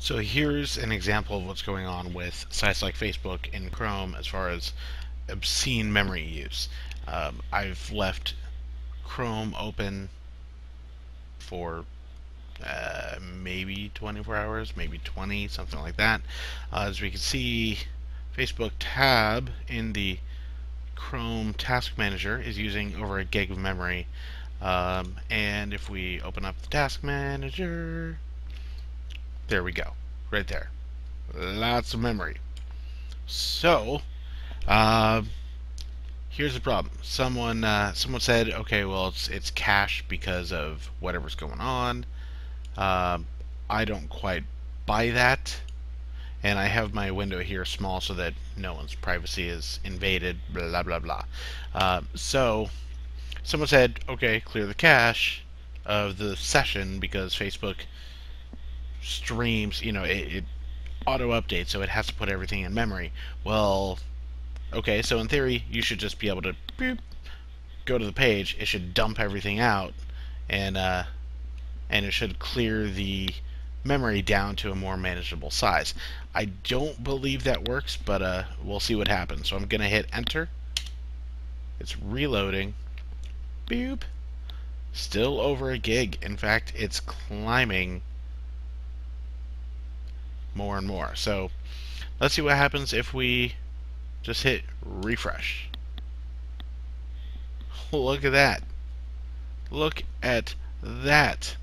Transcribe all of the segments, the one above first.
So here's an example of what's going on with sites like Facebook and Chrome as far as obscene memory use. I've left Chrome open for maybe 24 hours, maybe 20, something like that. As we can see, Facebook tab in the Chrome Task Manager is using over a gig of memory. And if we open up the Task Manager, there we go, right there. Lots of memory. So, uh, here's the problem. Someone said, okay, well, it's cache because of whatever's going on. I don't quite buy that, and I have my window here small so that no one's privacy is invaded. Blah blah blah. So someone said, okay, clear the cache of the session because Facebook streams. It auto updates, so it has to put everything in memory. Well, okay, so in theory, you should just be able to boop, go to the page. It should dump everything out, and it should clear the memory down to a more manageable size. I don't believe that works, but we'll see what happens. So I'm gonna hit enter. It's reloading. Boop. Still over a gig. In fact, it's climbing more and more. So let's see what happens if we just hit refresh. Look at that. Look at that.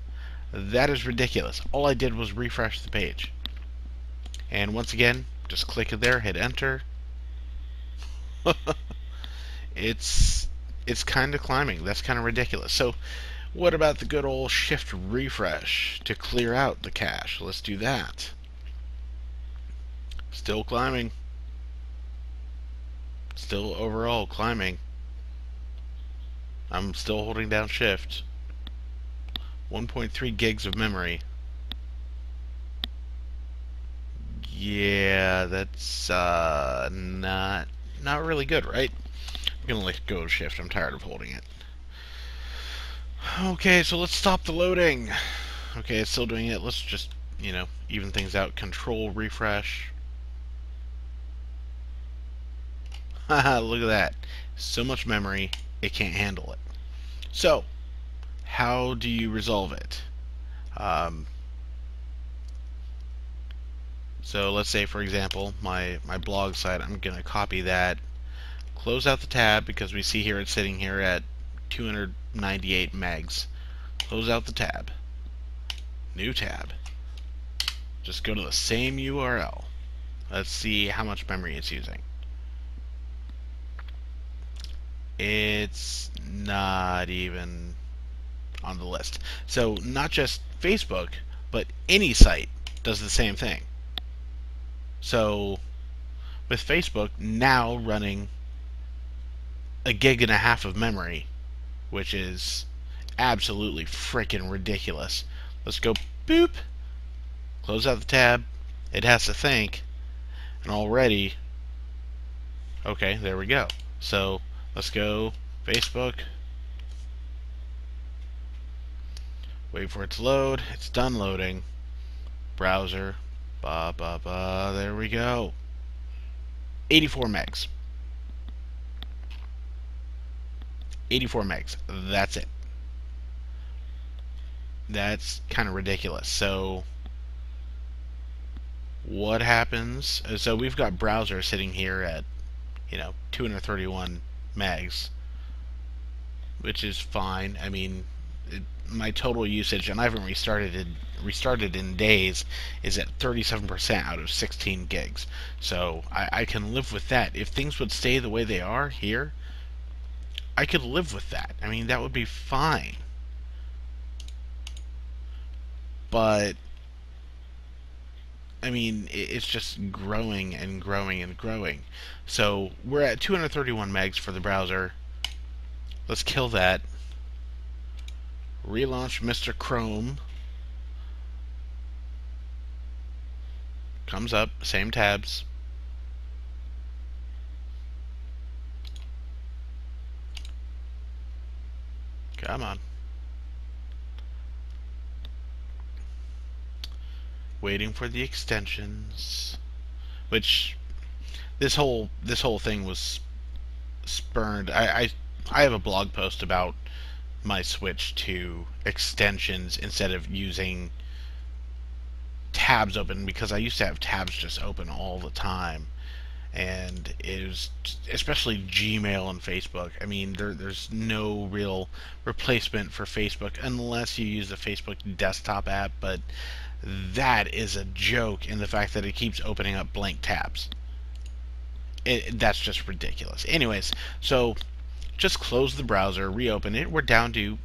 That is ridiculous. All I did was refresh the page. And once again, just click it there, hit enter. it's kind of climbing. That's kind of ridiculous. So what about the good old shift refresh to clear out the cache? Let's do that. Still climbing. Still overall climbing. I'm still holding down shift. 1.3 gigs of memory. Yeah, that's not really good, right? I'm gonna let go of shift. I'm tired of holding it. Okay, so let's stop the loading. Okay, it's still doing it. Let's just, even things out. Control refresh. Haha, look at that. So much memory, it can't handle it. So, how do you resolve it? So let's say, for example, my blog site, I'm going to copy that, close out the tab because we see here it's sitting here at 298 megs. Close out the tab. New tab. Just go to the same URL. Let's see how much memory it's using. It's not even on the list. So not just Facebook, but any site does the same thing. So with Facebook now running a gig and a half of memory, which is absolutely freaking ridiculous. Let's go boop, close out the tab. It has to think, and already, okay, there we go. So let's go Facebook. Wait for it to load. It's done loading. Browser. There we go. 84 megs. 84 megs. That's it. That's kind of ridiculous. So what happens? So we've got browser sitting here at 231 megs, which is fine. I mean, my total usage, and I haven't restarted in days, is at 37% out of 16 gigs. So I can live with that. If things would stay the way they are here, I could live with that. I mean, that would be fine. But I mean, it's just growing and growing and growing. So we're at 231 megs for the browser. Let's kill that. Relaunch Mr. Chrome. Comes up, same tabs. Come on. waiting for the extensions, which this whole thing was spurned. I have a blog post about my switch to extensions instead of using tabs open, because I used to have tabs just open all the time, and it was, especially Gmail and Facebook. I mean, there's no real replacement for Facebook unless you use the Facebook desktop app, but that is a joke in the fact that it keeps opening up blank tabs. That's just ridiculous. Anyways, so just close the browser, reopen it. We're down to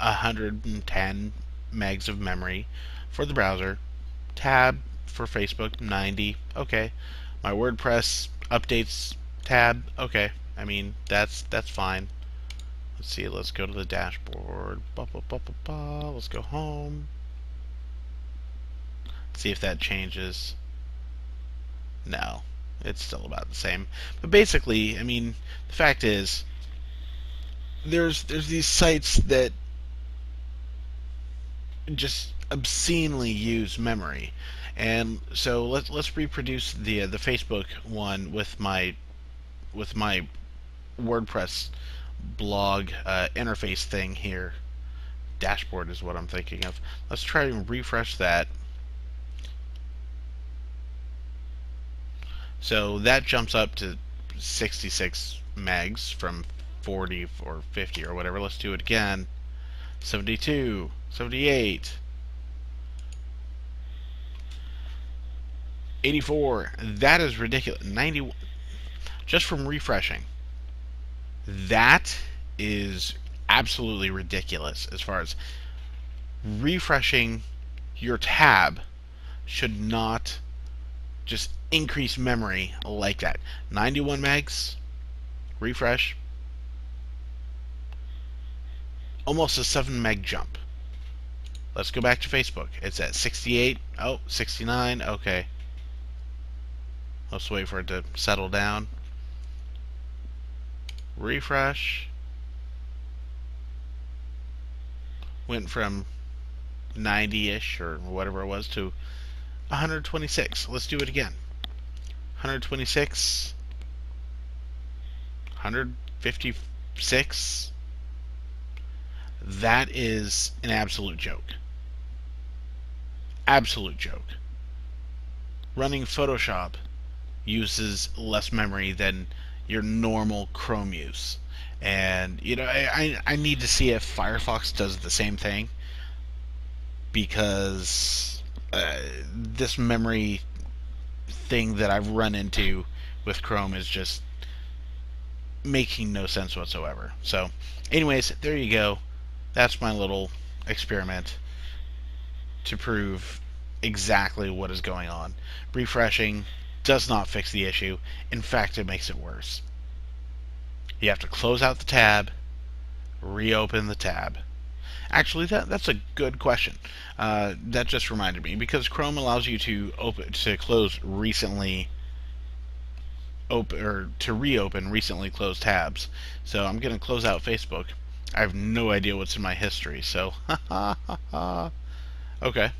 110 megs of memory for the browser. Tab for Facebook, 90. Okay. My WordPress updates tab. Okay. I mean, that's fine. Let's see. Let's go to the dashboard. Let's go home. See if that changes. No, it's still about the same. But basically, I mean, the fact is, there's these sites that just obscenely use memory, and so let's reproduce the Facebook one with my WordPress blog interface thing here. Dashboard is what I'm thinking of. Let's try and refresh that. So that jumps up to 66 megs from 40 or 50 or whatever. Let's do it again. 72, 78, 84. That is ridiculous. 91 just from refreshing. That is absolutely ridiculous. As far as refreshing your tab should not just increase memory like that. 91 megs, refresh, almost a 7 meg jump. Let's go back to Facebook. It's at 68. Oh, 69. Okay. Let's wait for it to settle down. Refresh. Went from 90-ish or whatever it was to 126. Let's do it again. 126. 156. That is an absolute joke. Absolute joke. Running Photoshop uses less memory than your normal Chrome use. And, you know, I need to see if Firefox does the same thing, because this memory thing that I've run into with Chrome is just making no sense whatsoever. So, anyways, there you go. That's my little experiment to prove exactly what is going on. Refreshing does not fix the issue. In fact, it makes it worse. You have to close out the tab, reopen the tab. Actually, that's a good question. That just reminded me, because Chrome allows you to close recently or to reopen recently closed tabs. So I'm going to close out Facebook. I have no idea what's in my history, so okay.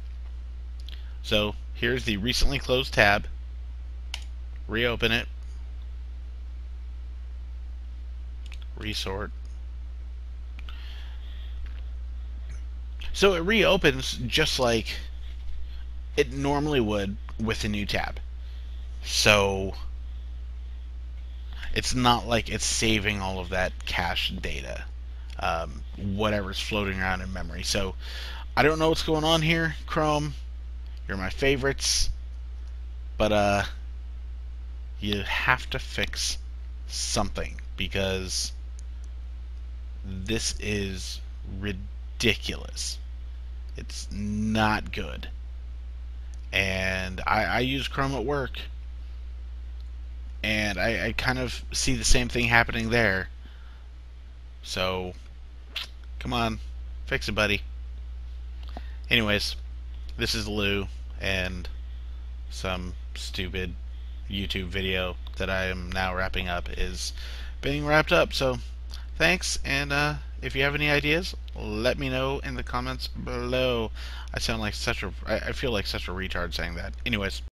So here's the recently closed tab. Reopen it. Resort. So it reopens just like it normally would with a new tab. So it's not like it's saving all of that cache data, whatever's floating around in memory. So I don't know what's going on here, Chrome. You're my favorites, but you have to fix something, because this is ridiculous. It's not good. And I use Chrome at work, and I kind of see the same thing happening there. So come on, fix it, buddy. Anyways, this is Lou, and some stupid YouTube video that I am now wrapping up is being wrapped up. So thanks, and if you have any ideas, let me know in the comments below. I sound like such a, I feel like such a retard saying that. Anyways.